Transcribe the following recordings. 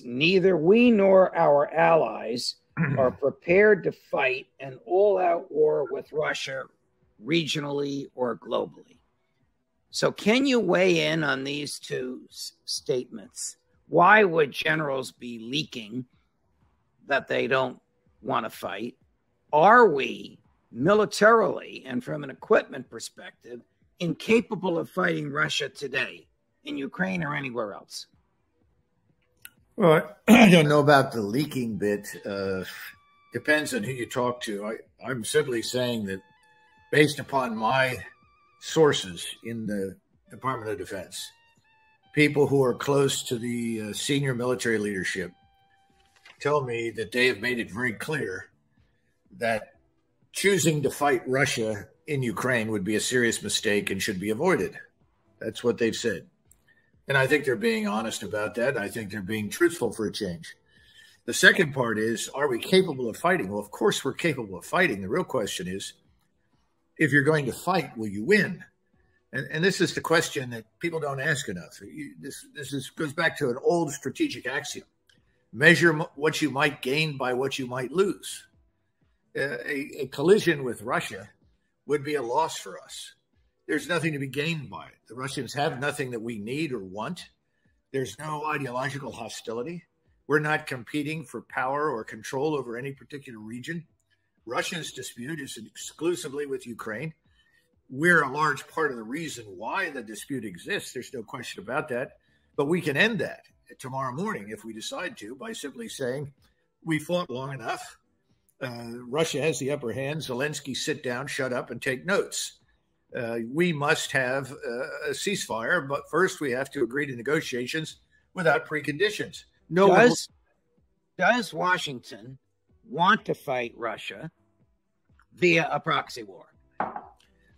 neither we nor our allies are prepared to fight an all-out war with Russia regionally or globally. So can you weigh in on these two statements? Why would generals be leaking that they don't want to fight? Are we militarily and from an equipment perspective incapable of fighting Russia today in Ukraine or anywhere else? Well, I don't know about the leaking bit. Depends on who you talk to. I'm simply saying that based upon my sources in the Department of Defense, people who are close to the senior military leadership tell me that they have made it very clear that choosing to fight Russia in Ukraine would be a serious mistake and should be avoided. That's what they've said. And I think they're being honest about that. I think they're being truthful for a change. The second part is, are we capable of fighting? Well, of course we're capable of fighting. The real question is, if you're going to fight, will you win? And this is the question that people don't ask enough. This goes back to an old strategic axiom. Measure what you might gain by what you might lose. A collision with Russia would be a loss for us. There's nothing to be gained by it. The Russians have nothing that we need or want. There's no ideological hostility. We're not competing for power or control over any particular region. Russia's dispute is exclusively with Ukraine. We're a large part of the reason why the dispute exists. There's no question about that. But we can end that tomorrow morning if we decide to by simply saying we fought long enough. Russia has the upper hand. Zelensky, sit down, shut up, and take notes. We must have a ceasefire, but first we have to agree to negotiations without preconditions. Does Washington want to fight Russia via a proxy war?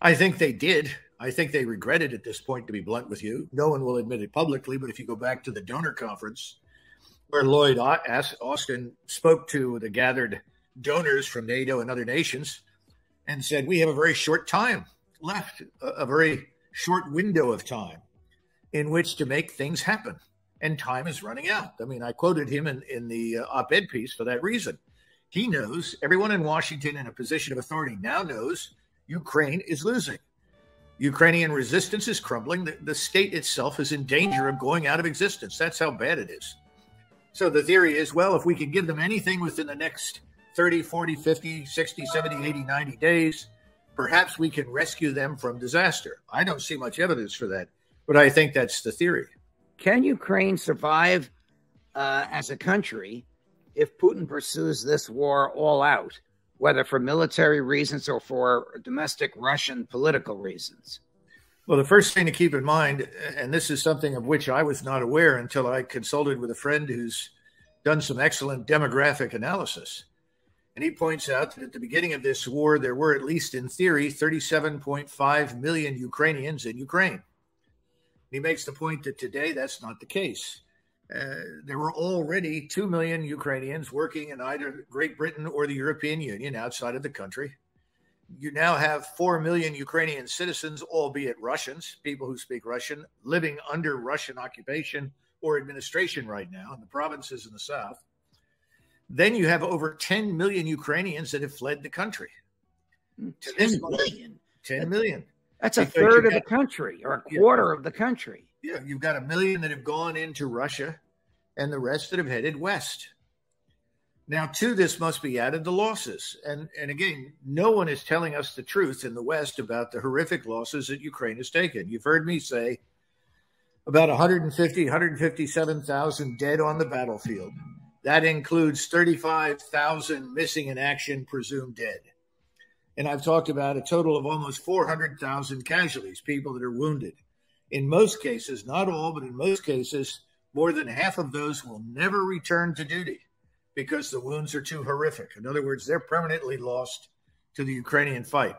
I think they did. I think they regret it at this point, to be blunt with you. No one will admit it publicly, but if you go back to the donor conference where Lloyd Austin spoke to the gathered donors from NATO and other nations and said, we have a very short time left, a very short window of time in which to make things happen. And time is running out. I mean, I quoted him in the op-ed piece for that reason. He knows, everyone in Washington in a position of authority now knows Ukraine is losing. Ukrainian resistance is crumbling. The state itself is in danger of going out of existence. That's how bad it is. So the theory is, well, if we can give them anything within the next 30, 40, 50, 60, 70, 80, 90 days, perhaps we can rescue them from disaster. I don't see much evidence for that, but I think that's the theory. Can Ukraine survive as a country if Putin pursues this war all out, whether for military reasons or for domestic Russian political reasons? Well, the first thing to keep in mind, and this is something of which I was not aware until I consulted with a friend who's done some excellent demographic analysis. And he points out that at the beginning of this war, there were, at least in theory, 37.5 million Ukrainians in Ukraine. He makes the point that today that's not the case. There were already 2 million Ukrainians working in either Great Britain or the European Union outside of the country. You now have 4 million Ukrainian citizens, albeit Russians, people who speak Russian, living under Russian occupation or administration right now in the provinces in the south. Then you have over 10 million Ukrainians that have fled the country. 10 million? 10 million. That's a third of the country, or a quarter of the country. Yeah, you've got 1 million that have gone into Russia and the rest that have headed west. Now, to this must be added the losses. And again, no one is telling us the truth in the West about the horrific losses that Ukraine has taken. You've heard me say about 157,000 dead on the battlefield. That includes 35,000 missing in action, presumed dead. And I've talked about a total of almost 400,000 casualties, people that are wounded. In most cases, not all, but in most cases, more than half of those will never return to duty because the wounds are too horrific. In other words, they're permanently lost to the Ukrainian fight.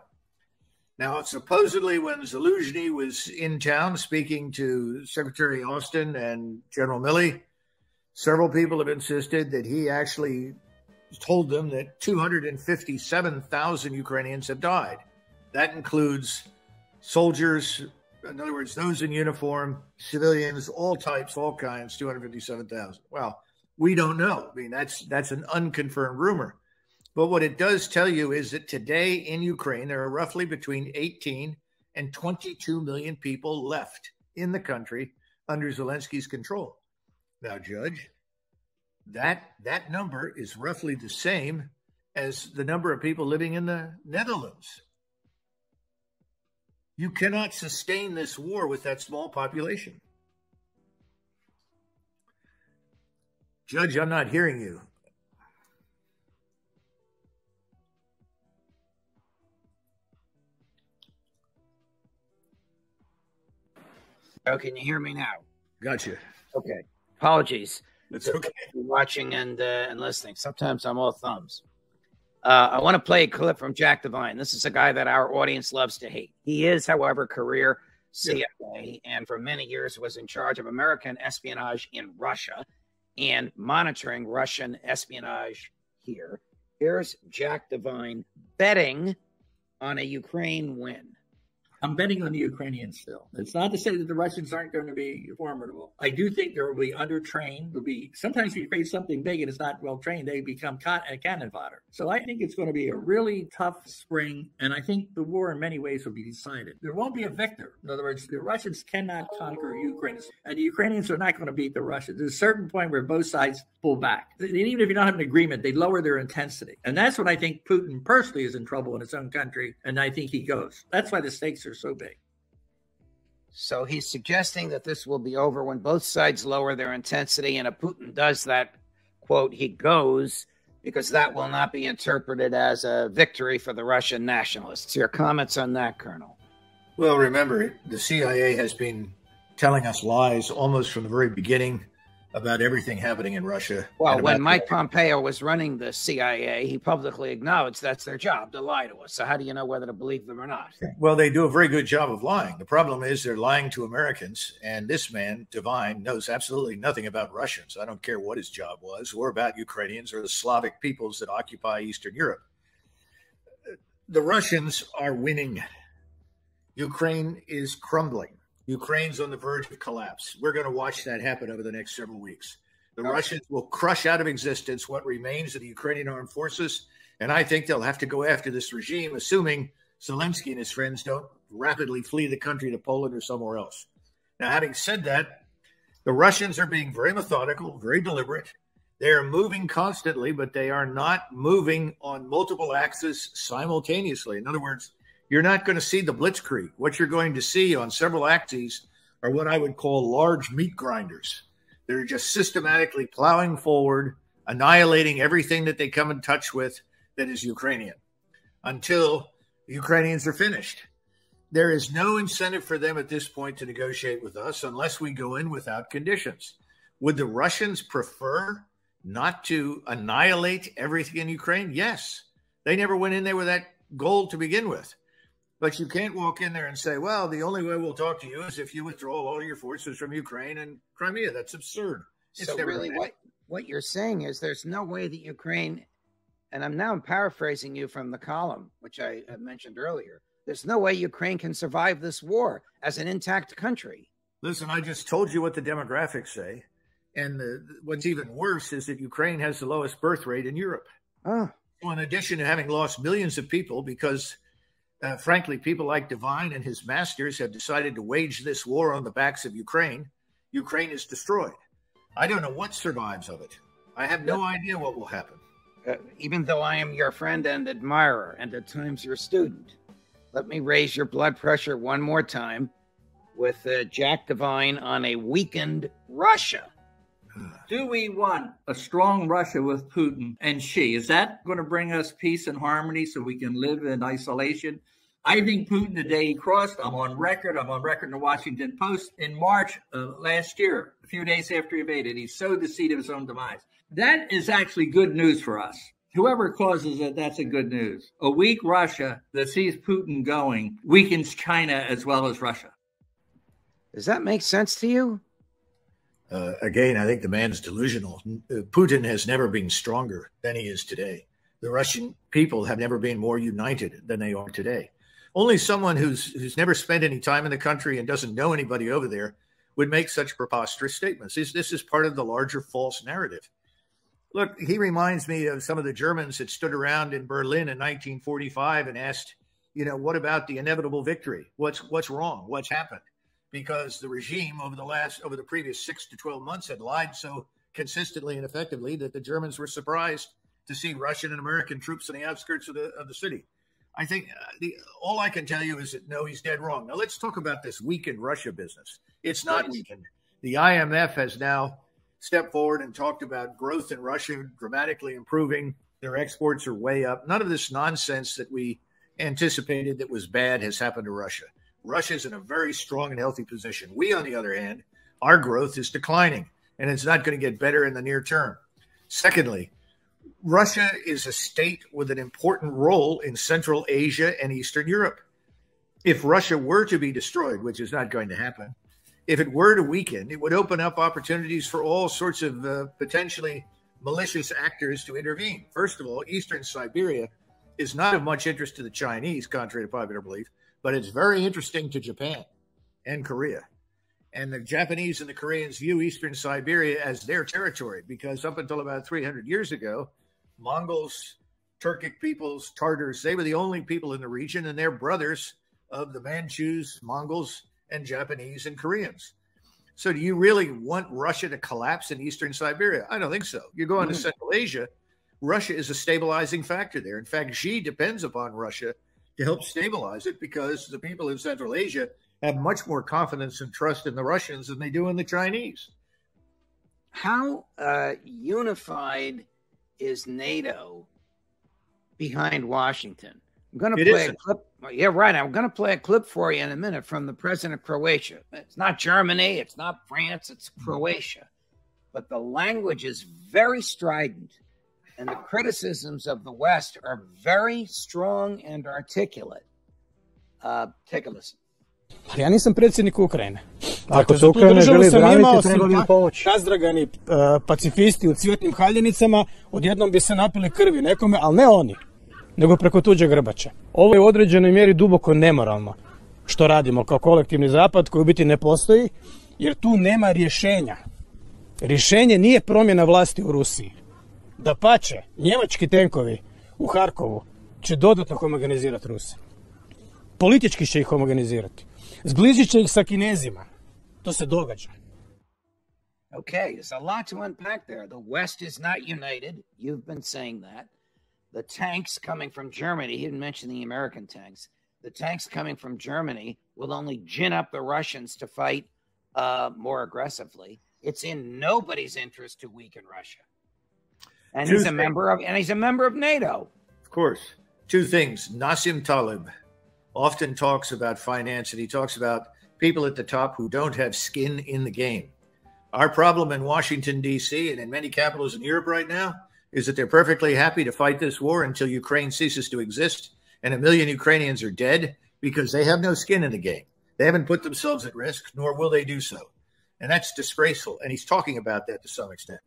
Now, supposedly when Zelensky was in town speaking to Secretary Austin and General Milley, several people have insisted that he actually told them that 257,000 Ukrainians have died. That includes soldiers, in other words, those in uniform, civilians, all types, all kinds, 257,000. Well, We don't know. I mean, that's an unconfirmed rumor. But what it does tell you is that today in Ukraine, there are roughly between 18 and 22 million people left in the country under Zelensky's control. Now, Judge, that number is roughly the same as the number of people living in the Netherlands. You cannot sustain this war with that small population. Judge, I'm not hearing you. Oh, can you hear me now? Gotcha. Okay. Apologies. That's okay. Watching and listening. Sometimes I'm all thumbs. I want to play a clip from Jack Devine. This is a guy that our audience loves to hate. He is, however, career CIA, and for many years was in charge of American espionage in Russia and monitoring Russian espionage here. Here's Jack Devine betting on a Ukraine win. I'm betting on the Ukrainians still. It's not to say that the Russians aren't going to be formidable. I do think there will be undertrained. Sometimes you face something big and it's not well trained, they become cannon fodder. So I think it's going to be a really tough spring, and I think the war in many ways will be decided. There won't be a victor. In other words, the Russians cannot conquer Ukraine, and the Ukrainians are not going to beat the Russians. There's a certain point where both sides pull back. And even if you don't have an agreement, they lower their intensity. And that's when I think Putin personally is in trouble in his own country, and I think he goes. That's why the stakes are so big. So he's suggesting that this will be over when both sides lower their intensity, and if Putin does that, quote, he goes, because that will not be interpreted as a victory for the Russian nationalists. Your comments on that, Colonel? Well, remember, the CIA has been telling us lies almost from the very beginning about everything happening in Russia. Well, when Mike Pompeo was running the CIA, he publicly acknowledged that's their job, to lie to us. So how do you know whether to believe them or not? Well, they do a very good job of lying. The problem is they're lying to Americans, and this man, Devine, knows absolutely nothing about Russians. I don't care what his job was, or about Ukrainians or the Slavic peoples that occupy Eastern Europe. The Russians are winning. Ukraine is crumbling. Ukraine's on the verge of collapse. We're going to watch that happen over the next several weeks. The Russians will crush out of existence what remains of the Ukrainian armed forces, and I think they'll have to go after this regime, assuming Zelensky and his friends don't rapidly flee the country to Poland or somewhere else. Now, having said that, the Russians are being very methodical, very deliberate. They are moving constantly, but they are not moving on multiple axes simultaneously. In other words, you're not going to see the blitzkrieg. What you're going to see on several axes are what I would call large meat grinders. They're just systematically plowing forward, annihilating everything that they come in touch with that is Ukrainian until the Ukrainians are finished. There is no incentive for them at this point to negotiate with us unless we go in without conditions. Would the Russians prefer not to annihilate everything in Ukraine? Yes. They never went in there with that goal to begin with. But you can't walk in there and say, well, the only way we'll talk to you is if you withdraw all your forces from Ukraine and Crimea. That's absurd. So really what you're saying is there's no way that Ukraine, and I'm now paraphrasing you from the column, which I mentioned earlier, there's no way Ukraine can survive this war as an intact country. Listen, I just told you what the demographics say. And what's even worse is that Ukraine has the lowest birth rate in Europe. Oh. Well, in addition to having lost millions of people because frankly, people like Devine and his masters have decided to wage this war on the backs of Ukraine. Ukraine is destroyed. I don't know what survives of it. I have no idea what will happen. Even though I am your friend and admirer, and at times your student, let me raise your blood pressure one more time with Jack Devine on a weakened Russia. Do we want a strong Russia with Putin and Xi? Is that going to bring us peace and harmony so we can live in isolation? I think Putin, the day he crossed, I'm on record in the Washington Post, in March last year, a few days after he invaded, he sowed the seed of his own demise. That is actually good news for us. Whoever causes it, that's a good news. A weak Russia that sees Putin going weakens China as well as Russia. Does that make sense to you? Again, I think the man's delusional. Putin has never been stronger than he is today. The Russian people have never been more united than they are today. Only someone who's never spent any time in the country and doesn't know anybody over there would make such preposterous statements. This is part of the larger false narrative. Look, he reminds me of some of the Germans that stood around in Berlin in 1945 and asked, what about the inevitable victory? What's wrong? What's happened? Because the regime over the previous 6 to 12 months had lied so consistently and effectively that the Germans were surprised to see Russian and American troops on the outskirts of the city. I think all I can tell you is that, no, he's dead wrong. Now, let's talk about this weakened Russia business. It's not weakened. The IMF has now stepped forward and talked about growth in Russia dramatically improving. Their exports are way up. None of this nonsense that we anticipated that was bad has happened to Russia. Russia's in a very strong and healthy position. We, on the other hand, our growth is declining, and it's not going to get better in the near term. Secondly, Russia is a state with an important role in Central Asia and Eastern Europe. If Russia were to be destroyed, which is not going to happen, if it were to weaken, it would open up opportunities for all sorts of potentially malicious actors to intervene. First of all, Eastern Siberia is not of much interest to the Chinese, contrary to popular belief, but it's very interesting to Japan and Korea. And the Japanese and the Koreans view Eastern Siberia as their territory because up until about 300 years ago, Mongols, Turkic peoples, Tartars, they were the only people in the region, and they're brothers of the Manchus, Mongols, and Japanese and Koreans. So do you really want Russia to collapse in Eastern Siberia? I don't think so. You go into Central Asia, Russia is a stabilizing factor there. In fact, Xi depends upon Russia to help stabilize it because the people in Central Asia have much more confidence and trust in the Russians than they do in the Chinese. How unified is NATO behind Washington? I'm going to play a clip. Yeah, right. I'm going to play a clip for you in a minute from the president of Croatia. It's not Germany. It's not France. It's Croatia. But the language is very strident, and the criticisms of the West are very strong and articulate. Take a listen. Ja nisam predsjednik Ukrajine. Ako se Ukrajina želi braniti, treba im pomoći. Razdragani pacifisti u cvjetnim haljenicama odjednom bi se napili krvi nekome, ali ne oni, nego preko tuđe grbače. Ovo je u određenoj mjeri duboko nemoralno što radimo kao kolektivni zapad koji u biti ne postoji, jer tu nema rješenja. Rješenje nije promjena vlasti u Rusiji. Dapače, njemački tenkovi u Harkovu će dodatno homogenizirati Ruse. Politički će ih homogenizirati. Zbližit će ih sa Kinezima. To se događa. Okay, there's a lot to unpack there. The West is not united. You've been saying that. The tanks coming from Germany, he didn't mention the American tanks. The tanks coming from Germany will only gin up the Russians to fight more aggressively. It's in nobody's interest to weaken Russia. And he's a member of NATO. Of course. Two things. Nassim Taleb often talks about finance, and he talks about people at the top who don't have skin in the game. Our problem in Washington, D.C., and in many capitals in Europe right now is that they're perfectly happy to fight this war until Ukraine ceases to exist, and 1 million Ukrainians are dead because they have no skin in the game. They haven't put themselves at risk, nor will they do so. And that's disgraceful, and he's talking about that to some extent.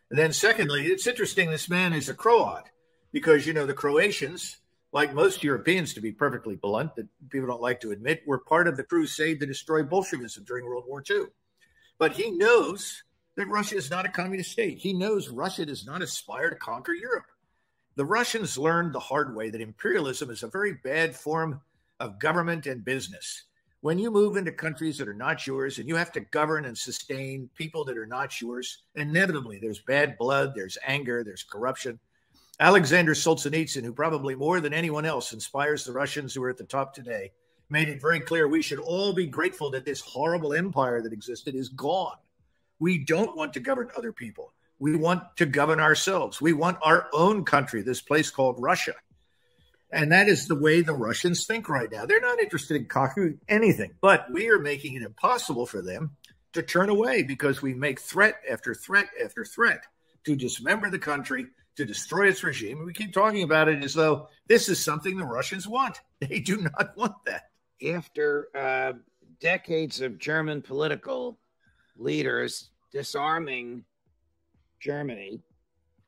And then secondly, it's interesting this man is a Croat because, the Croatians, like most Europeans, to be perfectly blunt, that people don't like to admit, were part of the crusade to destroy Bolshevism during World War II. But he knows that Russia is not a communist state. He knows Russia does not aspire to conquer Europe. The Russians learned the hard way that imperialism is a very bad form of government and business. When you move into countries that are not yours and you have to govern and sustain people that are not yours, inevitably there's bad blood, there's anger, there's corruption. Alexander Solzhenitsyn, who probably more than anyone else inspires the Russians who are at the top today, made it very clear we should all be grateful that this horrible empire that existed is gone. We don't want to govern other people. We want to govern ourselves. We want our own country, this place called Russia. And that is the way the Russians think right now. They're not interested in conquering anything, but we are making it impossible for them to turn away because we make threat after threat after threat to dismember the country, to destroy its regime. And we keep talking about it as though this is something the Russians want. They do not want that. After decades of German political leaders disarming Germany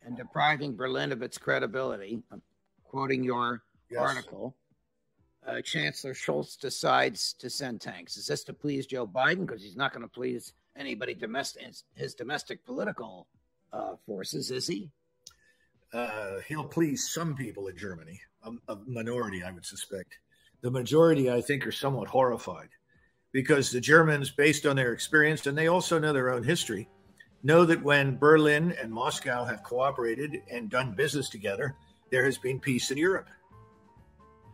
and depriving Berlin of its credibility, I'm quoting your article, Chancellor Scholz decides to send tanks. Is this to please Joe Biden? Because he's not going to please anybody his domestic political forces, is he? He'll please some people in Germany, a minority, I would suspect. The majority, I think, are somewhat horrified because the Germans, based on their experience, and they also know their own history, know that when Berlin and Moscow have cooperated and done business together, there has been peace in Europe.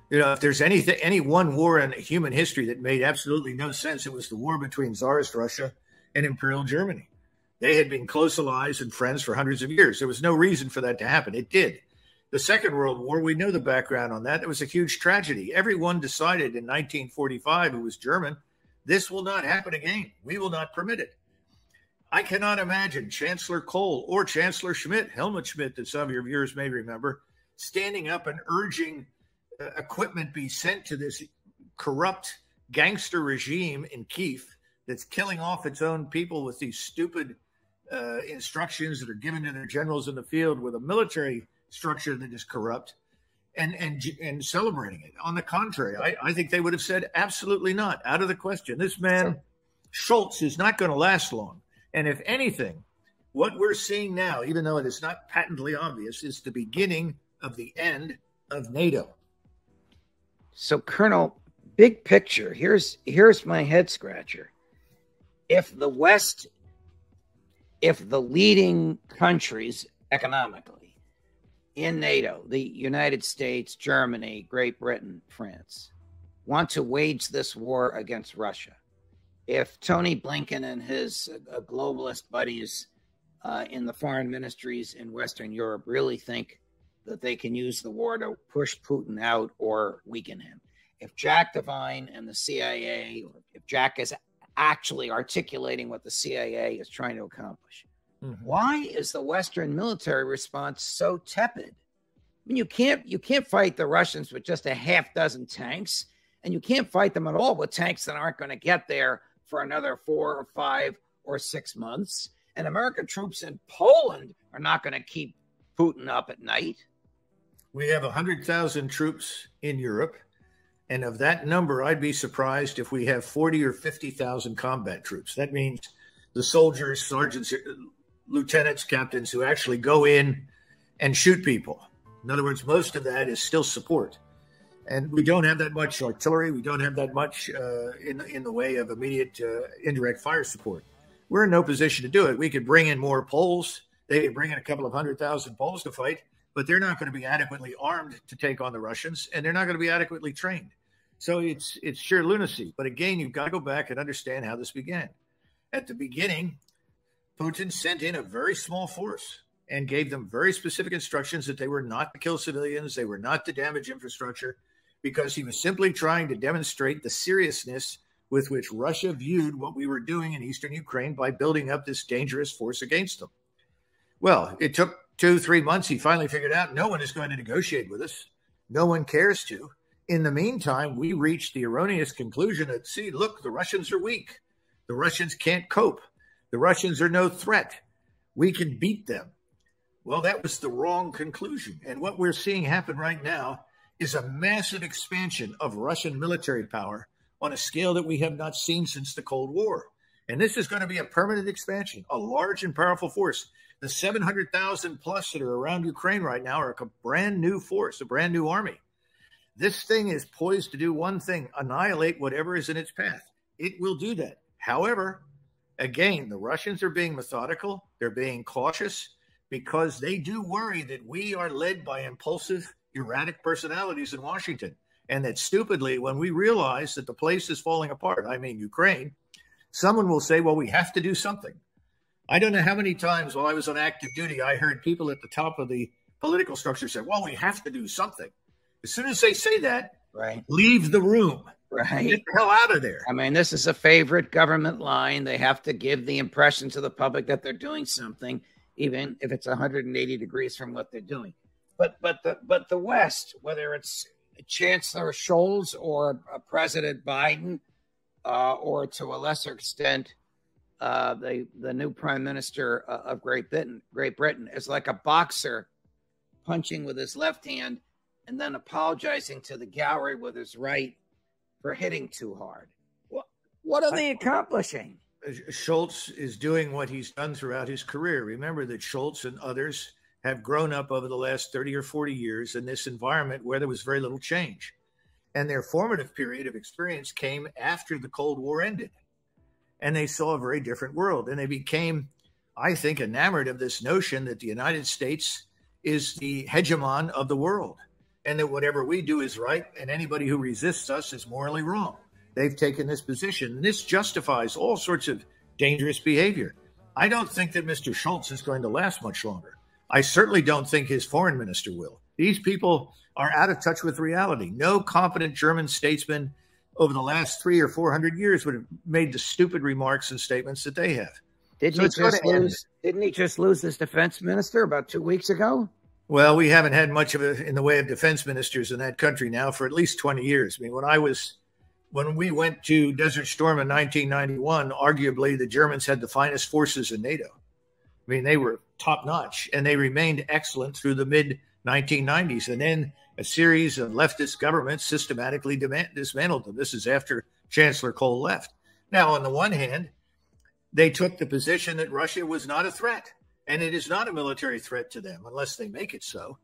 You know, if there's any one war in human history that made absolutely no sense, it was the war between Tsarist Russia and Imperial Germany. They had been close allies and friends for hundreds of years. There was no reason for that to happen. It did. The Second World War, we know the background on that. It was a huge tragedy. Everyone decided in 1945, who was German, this will not happen again. We will not permit it. I cannot imagine Chancellor Kohl or Chancellor Schmidt, Helmut Schmidt, that some of your viewers may remember, standing up and urging equipment be sent to this corrupt gangster regime in Kyiv that's killing off its own people with these stupid instructions that are given to their generals in the field with a military structure that is corrupt and celebrating it. On the contrary, I think they would have said absolutely not, out of the question. This man, Schultz, is not going to last long. And if anything, what we're seeing now, even though it is not patently obvious, is the beginning of the end of NATO. So, Colonel, big picture, here's my head scratcher. If the West, if the leading countries economically in NATO, the United States, Germany, Great Britain, France, want to wage this war against Russia, if Tony Blinken and his globalist buddies in the foreign ministries in Western Europe really think that they can use the war to push Putin out or weaken him, if Jack Devine and the CIA, or if Jack is actually articulating what the CIA is trying to accomplish, why is the Western military response so tepid? I mean, you can't fight the Russians with just a half dozen tanks, and you can't fight them at all with tanks that aren't going to get there for another 4 or 5 or 6 months. And American troops in Poland are not going to keep Putin up at night. We have 100,000 troops in Europe. And of that number, I'd be surprised if we have 40 or 50,000 combat troops. That means the soldiers, sergeants, lieutenants, captains who actually go in and shoot people. In other words, most of that is still support. And we don't have that much artillery. We don't have that much in the way of immediate indirect fire support. We're in no position to do it. We could bring in more Poles. They could bring in a couple of 100,000 Poles to fight, but they're not going to be adequately armed to take on the Russians, and they're not going to be adequately trained. So it's sheer lunacy. But again, you've got to go back and understand how this began. At the beginning, Putin sent in a very small force and gave them very specific instructions that they were not to kill civilians, they were not to damage infrastructure, because he was simply trying to demonstrate the seriousness with which Russia viewed what we were doing in eastern Ukraine by building up this dangerous force against them. Well, it took 2-3 months. He finally figured out no one is going to negotiate with us. No one cares to. In the meantime, we reached the erroneous conclusion that, see, look, the Russians are weak. The Russians can't cope. The Russians are no threat. We can beat them. Well, that was the wrong conclusion. And what we're seeing happen right now is a massive expansion of Russian military power on a scale that we have not seen since the Cold War. And this is going to be a permanent expansion, a large and powerful force. The 700,000 plus that are around Ukraine right now are a brand new force, a brand new army. This thing is poised to do one thing, annihilate whatever is in its path. It will do that. However, again, the Russians are being methodical. They're being cautious because they do worry that we are led by impulsive, erratic personalities in Washington. And that stupidly, when we realize that the place is falling apart, I mean Ukraine, someone will say, well, we have to do something. I don't know how many times while I was on active duty, I heard people at the top of the political structure say, well, we have to do something. As soon as they say that, right, leave the room. Right. Get the hell out of there. I mean, this is a favorite government line. They have to give the impression to the public that they're doing something, even if it's 180 degrees from what they're doing. But the West, whether it's Chancellor Scholz or President Biden, or to a lesser extent, the new Prime Minister of Great Britain, is like a boxer punching with his left hand and then apologizing to the gallery with his right for hitting too hard. What are they accomplishing? Schultz is doing what he's done throughout his career. Remember that Schultz and others have grown up over the last 30 or 40 years in this environment where there was very little change. And their formative period of experience came after the Cold War ended. And they saw a very different world. And they became, I think, enamored of this notion that the United States is the hegemon of the world, and that whatever we do is right, and anybody who resists us is morally wrong. They've taken this position, and this justifies all sorts of dangerous behavior. I don't think that Mr. Schultz is going to last much longer. I certainly don't think his foreign minister will. These people are out of touch with reality. No competent German statesman over the last 300 or 400 years would have made the stupid remarks and statements that they have. Didn't he just lose his defense minister about 2 weeks ago? Well, we haven't had much of it in the way of defense ministers in that country now for at least 20 years. I mean, when we went to Desert Storm in 1991, arguably the Germans had the finest forces in NATO. I mean, they were top notch, and they remained excellent through the mid-1990s. And then a series of leftist governments systematically dismantled them. This is after Chancellor Kohl left. Now, on the one hand, they took the position that Russia was not a threat, and it is not a military threat to them unless they make it so.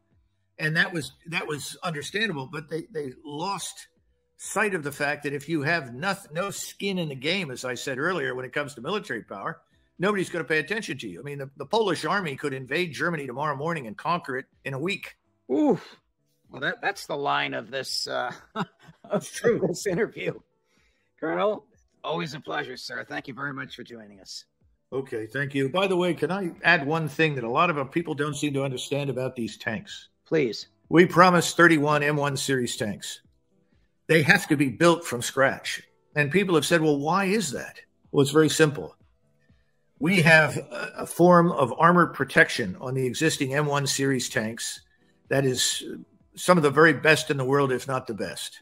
And that was understandable, but they lost sight of the fact that if you have no skin in the game, as I said earlier, when it comes to military power, nobody's going to pay attention to you. I mean, the Polish army could invade Germany tomorrow morning and conquer it in a week. Ooh, well, that's the line of this this interview. Colonel, always a pleasure, sir. Thank you very much for joining us. Okay, thank you. By the way, can I add one thing that a lot of people don't seem to understand about these tanks? Please. We promised 31 M1 series tanks. They have to be built from scratch. And people have said, well, why is that? Well, it's very simple. We have a form of armor protection on the existing M1 series tanks that is some of the very best in the world, if not the best.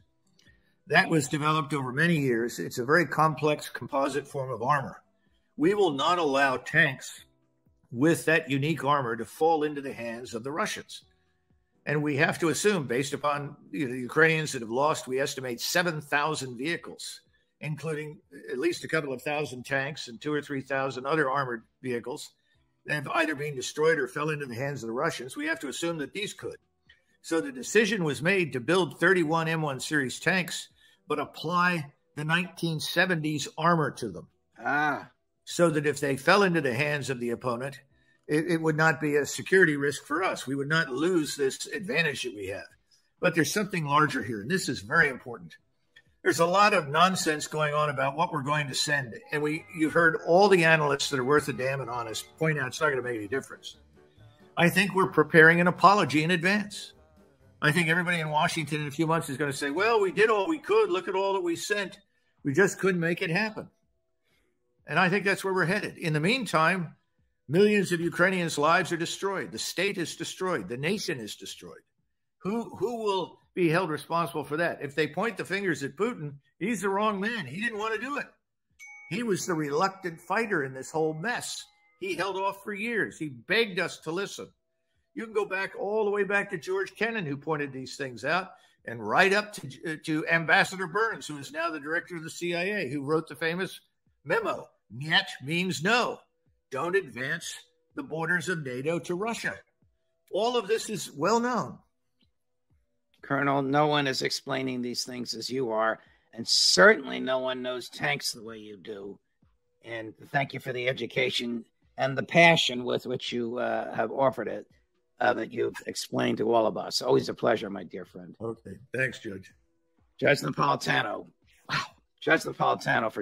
That was developed over many years. It's a very complex composite form of armor. We will not allow tanks with that unique armor to fall into the hands of the Russians. And we have to assume, based upon the Ukrainians that have lost, we estimate 7,000 vehicles, including at least a couple of thousand tanks and 2,000 or 3,000 other armored vehicles that have either been destroyed or fell into the hands of the Russians. We have to assume that these could. So the decision was made to build 31 M1 series tanks, but apply the 1970s armor to them. So that if they fell into the hands of the opponent, it would not be a security risk for us. We would not lose this advantage that we have. But there's something larger here, and this is very important. There's a lot of nonsense going on about what we're going to send. And you've heard all the analysts that are worth a damn and honest point out it's not going to make any difference. I think we're preparing an apology in advance. I think everybody in Washington in a few months is going to say, well, we did all we could. Look at all that we sent. We just couldn't make it happen. And I think that's where we're headed. In the meantime, millions of Ukrainians' lives are destroyed. The state is destroyed. The nation is destroyed. Who will be held responsible for that? If they point the fingers at Putin, he's the wrong man. He didn't want to do it. He was the reluctant fighter in this whole mess. He held off for years. He begged us to listen. You can go back all the way back to George Kennan, who pointed these things out, and right up to Ambassador Burns, who is now the director of the CIA, who wrote the famous memo. Niet means no. Don't advance the borders of NATO to Russia. All of this is well known. Colonel, no one is explaining these things as you are, and certainly no one knows tanks the way you do. And thank you for the education and the passion with which you have offered it, that you've explained to all of us. Always a pleasure, my dear friend. Okay. Thanks, Judge. Judge Napolitano. Wow. Judge Napolitano for